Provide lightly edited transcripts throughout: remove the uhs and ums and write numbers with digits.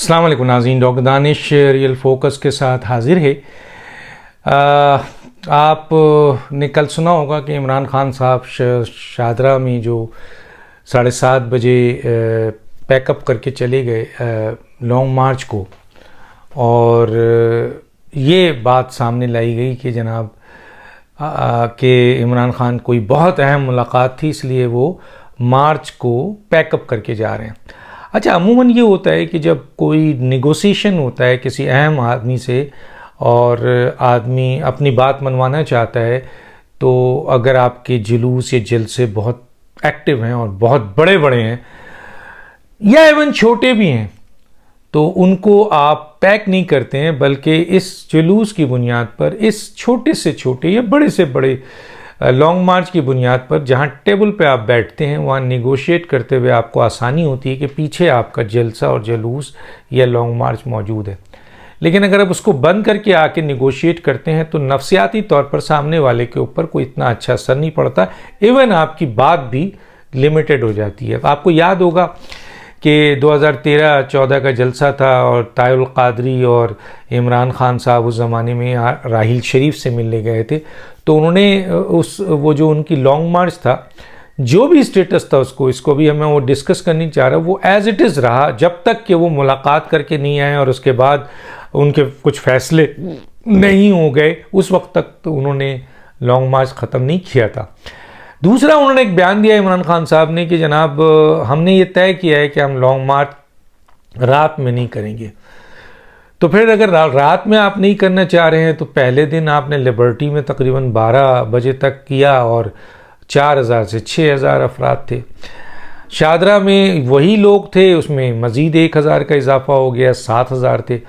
अस्सलाम वालेकुम नाज़रीन, डॉक्टर दानिश रियल फोकस के साथ हाजिर है। आपने कल सुना होगा कि इमरान खान साहब शादरा में जो 7:30 बजे पैकअप करके चले गए लॉन्ग मार्च को, और ये बात सामने लाई गई कि जनाब कि इमरान खान कोई बहुत अहम मुलाकात थी, इसलिए वो मार्च को पैकअप करके जा रहे हैं। अच्छा, अमूमन ये होता है कि जब कोई नेगोशिएशन होता है किसी अहम आदमी से और आदमी अपनी बात मनवाना चाहता है, तो अगर आपके जुलूस या जलसे बहुत एक्टिव हैं और बहुत बड़े बड़े हैं या इवन छोटे भी हैं, तो उनको आप पैक नहीं करते हैं, बल्कि इस जुलूस की बुनियाद पर, इस छोटे से छोटे या बड़े से बड़े लॉन्ग मार्च की बुनियाद पर जहां टेबल पे आप बैठते हैं, वहां नेगोशिएट करते हुए आपको आसानी होती है कि पीछे आपका जलसा और जुलूस या लॉन्ग मार्च मौजूद है। लेकिन अगर आप उसको बंद करके आके नेगोशिएट करते हैं तो नफसियाती तौर पर सामने वाले के ऊपर कोई इतना अच्छा असर नहीं पड़ता, इवन आपकी बात भी लिमिटेड हो जाती है। आपको याद होगा कि 2013-14 का जलसा था और तायुल कादरी और इमरान खान साहब उस ज़माने में राहिल शरीफ से मिलने गए थे, तो उन्होंने वो जो उनकी लॉन्ग मार्च था, जो भी स्टेटस था इसको भी हमें वो डिस्कस करनी चाह रहा, वो एज इट इज़ रहा जब तक कि वो मुलाकात करके नहीं आए और उसके बाद उनके कुछ फैसले नहीं हो गए, उस वक्त तक तो उन्होंने लॉन्ग मार्च ख़त्म नहीं किया था। दूसरा, उन्होंने एक बयान दिया इमरान खान साहब ने कि जनाब हमने ये तय किया है कि हम लॉन्ग मार्च रात में नहीं करेंगे। तो फिर अगर रात में आप नहीं करना चाह रहे हैं तो पहले दिन आपने लिबर्टी में तकरीबन 12 बजे तक किया और 4000 से 6000 अफराद थे। शादरा में वही लोग थे, उसमें मज़ीद 1000 का इजाफा हो गया, 7000 थे।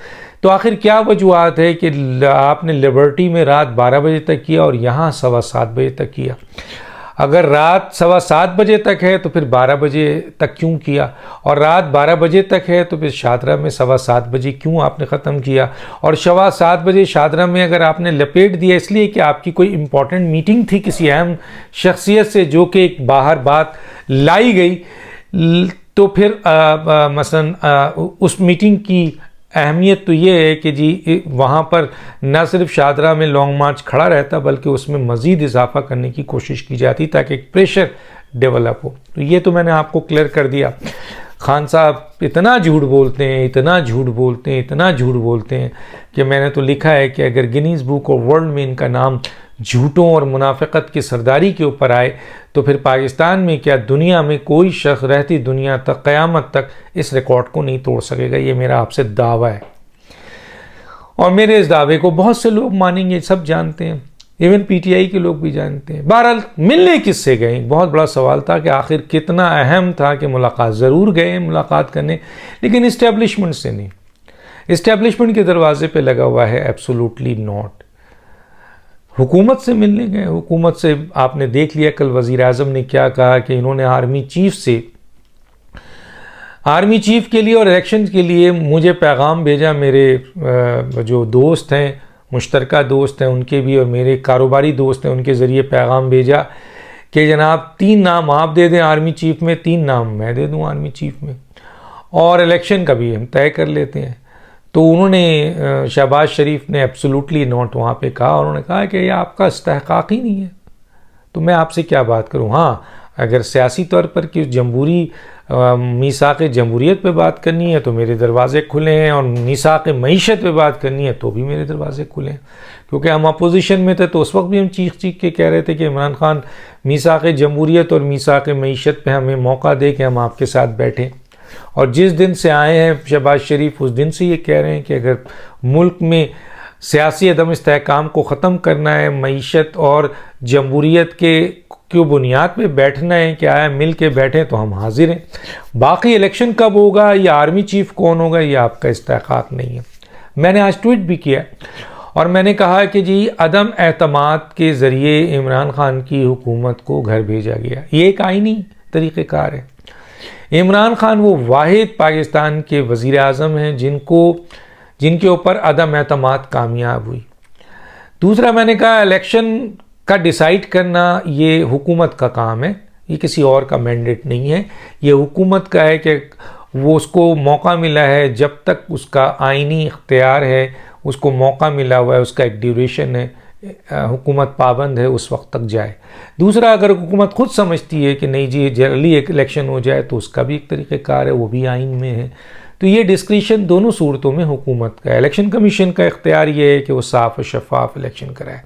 तो आखिर क्या वजूहत है कि आपने लिबर्टी में रात 12 बजे तक किया और यहाँ 7:15 बजे तक किया? अगर रात 7:15 बजे तक है तो फिर 12 बजे तक क्यों किया, और रात 12 बजे तक है तो फिर शादरा में 7:15 बजे क्यों आपने ख़त्म किया? और 7:15 बजे शादरा में अगर आपने लपेट दिया इसलिए कि आपकी कोई इम्पॉर्टेंट मीटिंग थी किसी अहम शख्सियत से, जो कि एक बाहर बात लाई गई, तो फिर मसलन उस मीटिंग की अहमियत तो ये है कि जी वहाँ पर न सिर्फ शादरा में लॉन्ग मार्च खड़ा रहता, बल्कि उसमें मज़ीद इजाफा करने की कोशिश की जाती ताकि एक प्रेशर डेवलप हो। तो ये तो मैंने आपको क्लियर कर दिया। खान साहब इतना झूठ बोलते हैं, इतना झूठ बोलते हैं, इतना झूठ बोलते हैं कि मैंने तो लिखा है कि अगर गिनीज़ बुक ऑफ वर्ल्ड में इनका नाम झूठों और मुनाफिकत की सरदारी के ऊपर आए, तो फिर पाकिस्तान में क्या दुनिया में कोई शख्स रहती दुनिया तक क़यामत तक इस रिकॉर्ड को नहीं तोड़ सकेगा। ये मेरा आपसे दावा है और मेरे इस दावे को बहुत से लोग मानेंगे, सब जानते हैं, इवन पीटीआई के लोग भी जानते हैं। बहरहाल मिलने किससे गए, बहुत बड़ा सवाल था कि आखिर कितना अहम था कि मुलाकात, ज़रूर गए मुलाकात करने, लेकिन इस्टेब्लिशमेंट से नहीं। इस्टेब्लिशमेंट के दरवाजे पे लगा हुआ है, एब्सोल्युटली नॉट। हुकूमत से मिलने गए, हुकूमत से आपने देख लिया कल वज़ीर आज़म ने क्या कहा कि इन्होंने आर्मी चीफ के लिए और इलेक्शन के लिए मुझे पैगाम भेजा। मेरे जो दोस्त हैं, मुश्तरका दोस्त हैं उनके भी, और मेरे कारोबारी दोस्त हैं उनके ज़रिए पैगाम भेजा कि जनाब 3 नाम आप दे दें आर्मी चीफ में, 3 नाम मैं दे दूँ आर्मी चीफ में, और इलेक्शन का भी हम तय कर लेते हैं। तो उन्होंने, शहबाज शरीफ ने एब्सोल्युटली नॉट वहाँ पे कहा, और उन्होंने कहा कि ये आपका इस्तेहकाक ही नहीं है, तो मैं आपसे क्या बात करूँ। हाँ, अगर सियासी तौर पर कि जमहूरी मीसाक़ जमहूरियत पे बात करनी है तो मेरे दरवाज़े खुले हैं, और मीसाक़ मईशत पे बात करनी है तो भी मेरे दरवाज़े खुले हैं, क्योंकि हम अपोजिशन में थे तो उस वक्त भी हम चीख के कह रहे थे कि इमरान खान मीसाक़ जमहूरियत और मीसाक़ मईशत पे हमें मौका दे कि हम आपके साथ बैठें। और जिस दिन से आए हैं शहबाज शरीफ, उस दिन से ये कह रहे हैं कि अगर मुल्क में सियासी अदम इस्तेहकाम को ख़त्म करना है, मईशत और जमहूरियत के बुनियाद पे बैठना है, क्या है मिल के बैठें, तो हम हाजिर हैं। बाकी इलेक्शन कब होगा या आर्मी चीफ कौन होगा, ये आपका इस्तेहकाक नहीं है। मैंने आज ट्वीट भी किया और मैंने कहा कि जी अदम एतमाद के ज़रिए इमरान खान की हुकूमत को घर भेजा गया, ये एक आईनी तरीक़ेकार है। इमरान खान वो वाहिद पाकिस्तान के वज़ीर आज़म हैं जिनके ऊपर अदम एतमाद कामयाब हुई। दूसरा, मैंने कहा इलेक्शन का डिसाइड करना ये हुकूमत का काम है, ये किसी और का मैंडेट नहीं है, ये हुकूमत का है कि वो उसको मौका मिला है, जब तक उसका आइनी इख्तियार है, उसको मौका मिला हुआ है, उसका एक ड्यूरेशन है, हुकूमत पाबंद है, उस वक्त तक जाए। दूसरा, अगर हुकूमत खुद समझती है कि नहीं जी जल्दी एक इलेक्शन हो जाए तो उसका भी एक तरीक़ेकार है, वो भी आइन में है। तो ये डिस्क्रिशन दोनों सूरतों में हुकूमत का है। इलेक्शन कमीशन का इख्तियार ये है कि वो साफ़ और शफाफ इलेक्शन कराए,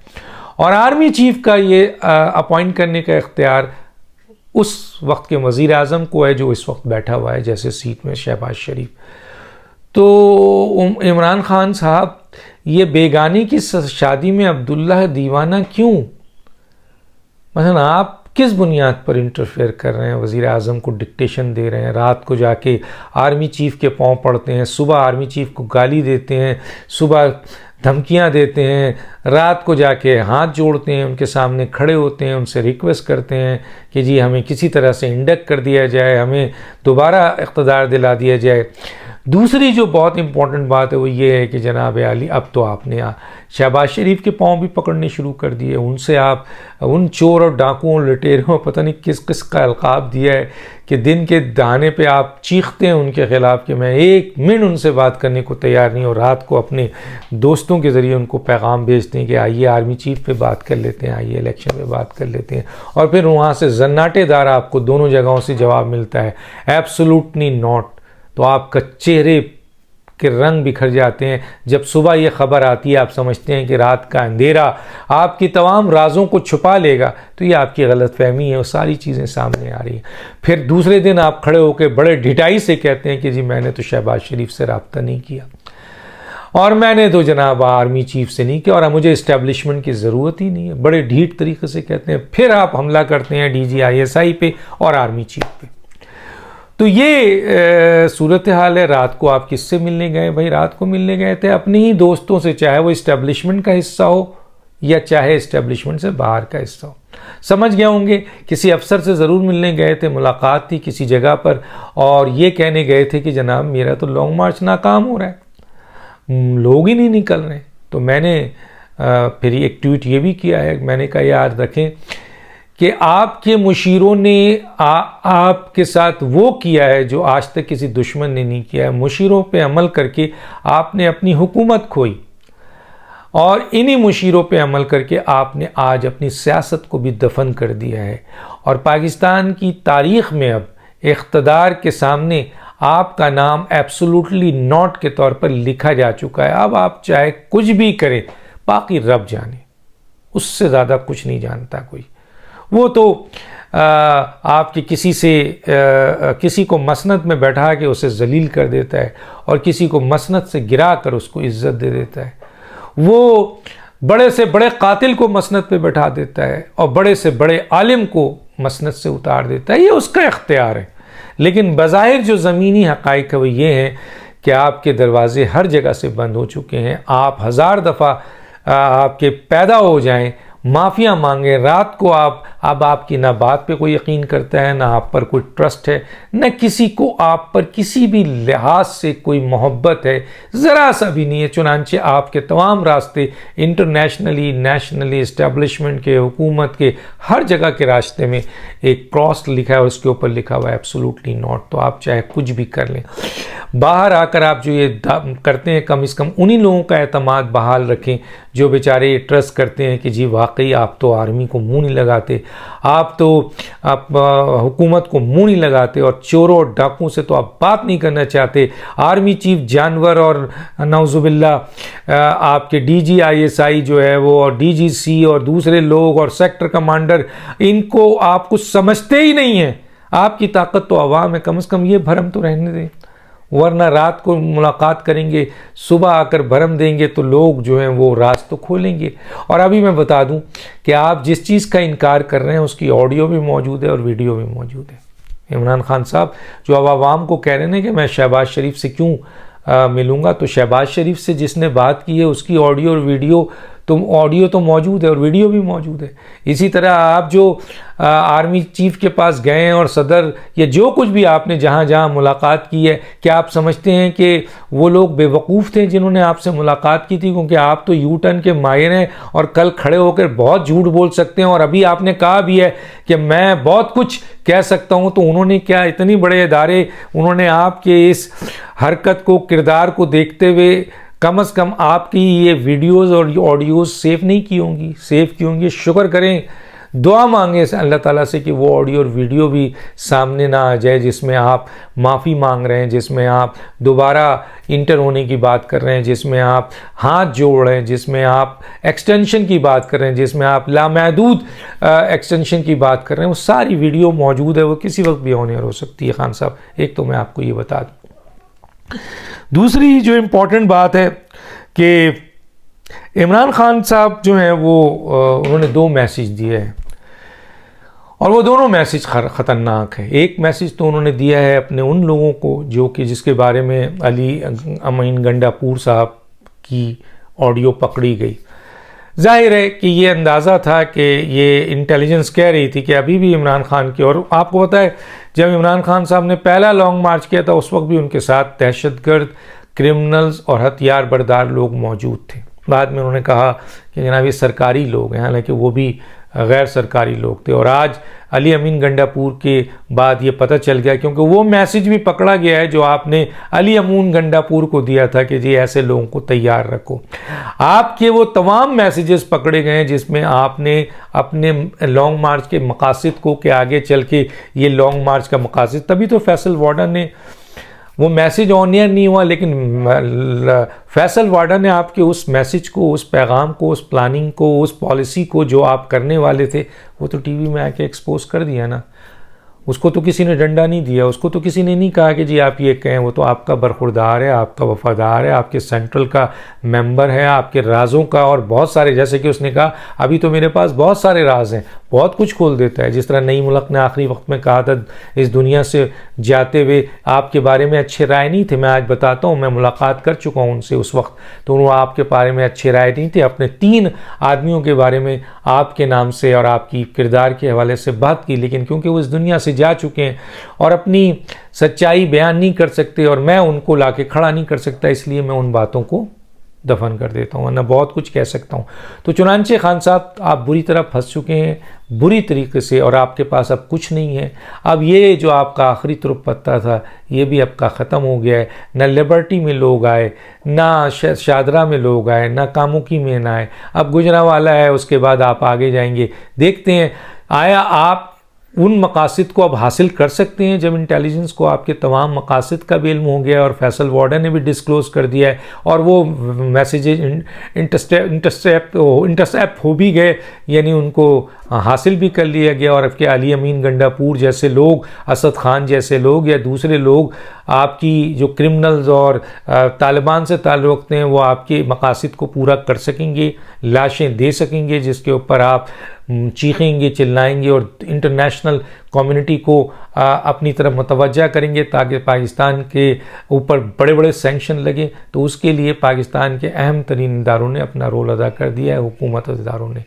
और आर्मी चीफ का ये अपॉइंट करने का इख्तियार उस वक्त के वज़ीर आज़म को है जो इस वक्त बैठा हुआ है, जैसे सीट में शहबाज शरीफ। तो इमरान खान साहब ये बेगानी की शादी में अब्दुल्ला दीवाना क्यों? मतलब आप किस बुनियाद पर इंटरफेयर कर रहे हैं? वज़ीर आज़म को डिक्टेशन दे रहे हैं, रात को जाके आर्मी चीफ़ के पाँव पड़ते हैं, सुबह आर्मी चीफ़ को गाली देते हैं, सुबह धमकियां देते हैं, रात को जाके हाथ जोड़ते हैं, उनके सामने खड़े होते हैं, उनसे रिक्वेस्ट करते हैं कि जी हमें किसी तरह से इंडक्ट कर दिया जाए, हमें दोबारा इक़्तिदार दिला दिया जाए। दूसरी जो बहुत इम्पॉर्टेंट बात है वो ये है कि जनाब आली, अब तो आपने शहबाज शरीफ के पाँव भी पकड़ने शुरू कर दिए। उनसे आप उन चोर और डाकुओं लुटेरों पता नहीं किस किस का अलकाब दिया है कि दिन के दहाने पे आप चीखते हैं उनके ख़िलाफ़ कि मैं एक मिनट उनसे बात करने को तैयार नहीं, और रात को अपने दोस्तों के ज़रिए उनको पैगाम भेजते हैं कि आइए आर्मी चीफ पे बात कर लेते हैं, आइए इलेक्शन पे बात कर लेते हैं, और फिर वहाँ से जन्नाटेदार आपको दोनों जगहों से जवाब मिलता है एब्सोल्युटली नॉट। तो आपका चेहरे के रंग बिखर जाते हैं। जब सुबह ये ख़बर आती है, आप समझते हैं कि रात का अंधेरा आपकी तमाम राज़ों को छुपा लेगा, तो ये आपकी गलतफहमी है, वो सारी चीज़ें सामने आ रही हैं। फिर दूसरे दिन आप खड़े होकर बड़े ढिठाई से कहते हैं कि जी मैंने तो शहबाज शरीफ से रब्ता नहीं किया, और मैंने तो जनाब आर्मी चीफ से नहीं किया, और मुझे इस्टेब्लिशमेंट की ज़रूरत ही नहीं है। बड़े ढीठ तरीके से कहते हैं। फिर आप हमला करते हैं DGISI पे और आर्मी चीफ पे। तो ये सूरत हाल है। रात को आप किससे मिलने गए? भाई रात को मिलने गए थे अपने ही दोस्तों से, चाहे वो इस्टेब्लिशमेंट का हिस्सा हो या चाहे इस्टेब्लिशमेंट से बाहर का हिस्सा हो। समझ गए होंगे किसी अफसर से ज़रूर मिलने गए थे, मुलाकात थी किसी जगह पर, और ये कहने गए थे कि जनाब मेरा तो लॉन्ग मार्च नाकाम हो रहा है, लोग ही नहीं निकल रहे। तो मैंने फिर एक ट्वीट ये भी किया है, मैंने कहा याद रखें कि आपके मुशीरों ने आपके साथ वो किया है जो आज तक किसी दुश्मन ने नहीं किया है। मुशीरों पे अमल करके आपने अपनी हुकूमत खोई, और इन्हीं मुशीरों पे अमल करके आपने आज अपनी सियासत को भी दफन कर दिया है। और पाकिस्तान की तारीख़ में अब इख्तदार के सामने आपका नाम एब्सोल्युटली नॉट के तौर पर लिखा जा चुका है। अब आप चाहे कुछ भी करें, बाकी रब जाने, उससे ज़्यादा कुछ नहीं जानता कोई। वो तो आपके किसी को मसनद में बैठा के उसे जलील कर देता है, और किसी को मसनद से गिरा कर उसको इज्जत दे देता है। वो बड़े से बड़े कातिल को मसनद पे बैठा देता है, और बड़े से बड़े आलिम को मसनद से उतार देता है। ये उसका इख्तियार है। लेकिन बज़ाहिर जो ज़मीनी हक़ाइक़ है वो ये हैं कि आपके दरवाज़े हर जगह से बंद हो चुके हैं। आप 1000 दफ़ा आपके पैदा हो जाएं, माफ़िया मांगे, रात को अब आपकी ना बात पे कोई यकीन करता है, ना आप पर कोई ट्रस्ट है, न किसी को आप पर किसी भी लिहाज से कोई मोहब्बत है, ज़रा सा भी नहीं है। चुनांचे आपके तमाम रास्ते इंटरनेशनली, नेशनली, इस्टेब्लिशमेंट के, हुकूमत के, हर जगह के रास्ते में एक क्रॉस लिखा है, उसके ऊपर लिखा हुआ है एब्सोल्युटली नॉट। तो आप चाहे कुछ भी कर लें, बाहर आकर आप जो ये करते हैं, कम से कम उन्हीं लोगों का एतमाद बहाल रखें जो बेचारे ट्रस्ट करते हैं कि जी वाकई आप तो आर्मी को मुंह नहीं लगाते, आप हुकूमत को मुंह नहीं लगाते, और चोरों और डाकुओं से तो आप बात नहीं करना चाहते। आर्मी चीफ जानवर, और नौजुबिल्ला आपके DGISI जो है वो, और DGC और दूसरे लोग और सेक्टर कमांडर, इनको आप कुछ समझते ही नहीं हैं। आपकी ताकत तो अवाम है, कम से कम ये भरम तो रहने दें, वरना रात को मुलाकात करेंगे, सुबह आकर भरम देंगे तो लोग जो हैं वो राज तो खोलेंगे। और अभी मैं बता दूं कि आप जिस चीज़ का इनकार कर रहे हैं उसकी ऑडियो भी मौजूद है और वीडियो भी मौजूद है। इमरान खान साहब जो अब आवाम को कह रहे हैं कि मैं शहबाज शरीफ से क्यों मिलूँगा, तो शहबाज शरीफ से जिसने बात की है उसकी ऑडियो और वीडियो तो ऑडियो तो मौजूद है और वीडियो भी मौजूद है। इसी तरह आप जो आर्मी चीफ के पास गए हैं और सदर या जो कुछ भी आपने जहाँ जहाँ मुलाकात की है, क्या आप समझते हैं कि वो लोग बेवकूफ़ थे जिन्होंने आपसे मुलाकात की थी? क्योंकि आप तो यू टर्न के माहिर हैं और कल खड़े होकर बहुत झूठ बोल सकते हैं, और अभी आपने कहा भी है कि मैं बहुत कुछ कह सकता हूं। तो उन्होंने क्या, इतनी बड़े इदारे, उन्होंने आपके इस हरकत को, किरदार को देखते हुए कम से कम आपकी ये वीडियोस और ऑडियोज़ सेव नहीं की होंगी, सेव की होंगी। शुक्र करें, दुआ मांगे अल्लाह ताला से कि वो ऑडियो और वीडियो भी सामने ना आ जाए जिसमें आप माफ़ी मांग रहे हैं, जिसमें आप दोबारा इंटर होने की बात कर रहे हैं, जिसमें आप हाथ जोड़ रहे हैं, जिसमें आप एक्सटेंशन की बात कर रहे हैं, जिसमें आप लामहदूद एक्सटेंशन की बात कर रहे हैं। वो सारी वीडियो मौजूद है, वो किसी वक्त भी ऑन एयर हो सकती है। खान साहब, एक तो मैं आपको ये बता दूँ। दूसरी जो इम्पोर्टेंट बात है कि इमरान खान साहब जो हैं वो उन्होंने 2 मैसेज दिए हैं, और वो दोनों मैसेज ख़तरनाक है। एक मैसेज तो उन्होंने दिया है अपने उन लोगों को जो कि जिसके बारे में अली अमीन गंडापुर साहब की ऑडियो पकड़ी गई। जाहिर है कि ये अंदाज़ा था कि ये इंटेलिजेंस कह रही थी कि अभी भी इमरान खान की, और आपको पता है जब इमरान खान साहब ने पहला लॉन्ग मार्च किया था उस वक्त भी उनके साथ दहशतगर्द, क्रिमिनल्स और हथियार बरदार लोग मौजूद थे। बाद में उन्होंने कहा कि जनाब ये सरकारी लोग हैं, हालांकि वो भी गैर सरकारी लोग थे। और आज अली अमीन गंडापुर के बाद ये पता चल गया, क्योंकि वो मैसेज भी पकड़ा गया है जो आपने अली अमीन गंडापुर को दिया था कि जी ऐसे लोगों को तैयार रखो। आपके वो तमाम मैसेजेस पकड़े गए हैं जिसमें आपने अपने लॉन्ग मार्च के मकासद को, के आगे चल के ये लॉन्ग मार्च का मकासद, तभी तो फैसल वार्डन ने वो मैसेज ऑन एयर नहीं हुआ, लेकिन फैसल वार्डन ने आपके उस मैसेज को, उस पैगाम को, उस प्लानिंग को, उस पॉलिसी को जो आप करने वाले थे, वो तो टीवी में आके एक्सपोज कर दिया ना। उसको तो किसी ने डंडा नहीं दिया, उसको तो किसी ने नहीं कहा कि जी आप ये कहें। वो तो आपका बरखुरदार है, आपका वफादार है, आपके सेंट्रल का मेंबर है, आपके राजों का, और बहुत सारे, जैसे कि उसने कहा अभी तो मेरे पास बहुत सारे राज हैं, बहुत कुछ खोल देता है। जिस तरह नई मुल्क ने आखिरी वक्त में कहा था इस दुनिया से जाते हुए आपके बारे में अच्छे राय नहीं थे, मैं आज बताता हूँ, मैं मुलाकात कर चुका हूँ उनसे उस वक्त, तो वो आपके बारे में अच्छे राय नहीं थे। अपने 3 आदमियों के बारे में आपके नाम से और आपकी किरदार के हवाले से बात की, लेकिन क्योंकि वो इस दुनिया से जा चुके हैं और अपनी सच्चाई बयान नहीं कर सकते और मैं उनको लाके खड़ा नहीं कर सकता, इसलिए मैं उन बातों को दफन कर देता हूँ, वरना बहुत कुछ कह सकता हूँ। तो चुनांचे खान साहब आप बुरी तरह फंस चुके हैं, बुरी तरीके से, और आपके पास अब कुछ नहीं है। अब ये जो आपका आखिरी तुरुप पत्ता था ये भी आपका ख़त्म हो गया है। ना लिबर्टी में लोग आए, ना शादरा में लोग आए, ना कामुकी में ना आए, अब गुजरांवाला है, उसके बाद आप आगे जाएंगे। देखते हैं आया आप उन मकासद को अब हासिल कर सकते हैं जब इंटेलिजेंस को आपके तमाम मकासद का भी इल्म हो गया और फैसल वार्डन ने भी डिस्क्लोज़ कर दिया है और वो मैसेजेज इंटरसेप्ट हो भी गए, यानी उनको हासिल भी कर लिया गया। और आपके अली अमीन गंडापुर जैसे लोग, असद खान जैसे लोग या दूसरे लोग आपकी जो क्रिमिनल्स और तालिबान से ताल्लुक़ रखते हैं वो आपके मकासद को पूरा कर सकेंगे, लाशें दे सकेंगे जिसके ऊपर आप चीखेंगे, चिल्लाएंगे और इंटरनेशनल कम्युनिटी को अपनी तरफ मुतवज्जा करेंगे ताकि पाकिस्तान के ऊपर बड़े बड़े सैंक्शन लगे। तो उसके लिए पाकिस्तान के अहम तरीन इदारों ने अपना रोल अदा कर दिया है, हुकूमत इदारों ने।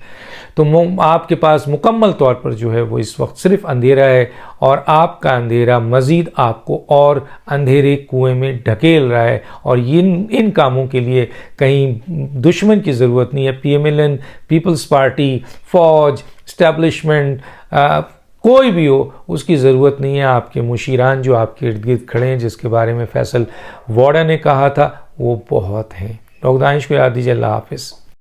तो आपके पास मुकम्मल तौर पर जो है वो इस वक्त सिर्फ अंधेरा है और आपका अंधेरा मज़ीद आपको और अंधेरे कुएं में ढकेल रहा है। और इन कामों के लिए कहीं दुश्मन की ज़रूरत नहीं है। PMLN, पीपल्स पार्टी, फ़ौज, इस्टेब्लिशमेंट, कोई भी हो, उसकी ज़रूरत नहीं है। आपके मुशीरान जो आपके इर्द गिर्द खड़े हैं, जिसके बारे में फैसल वार्डन ने कहा था, वो बहुत हैं। डॉक्टर दानिश को याद दीजिए। अल्लाह हाफ़िज़।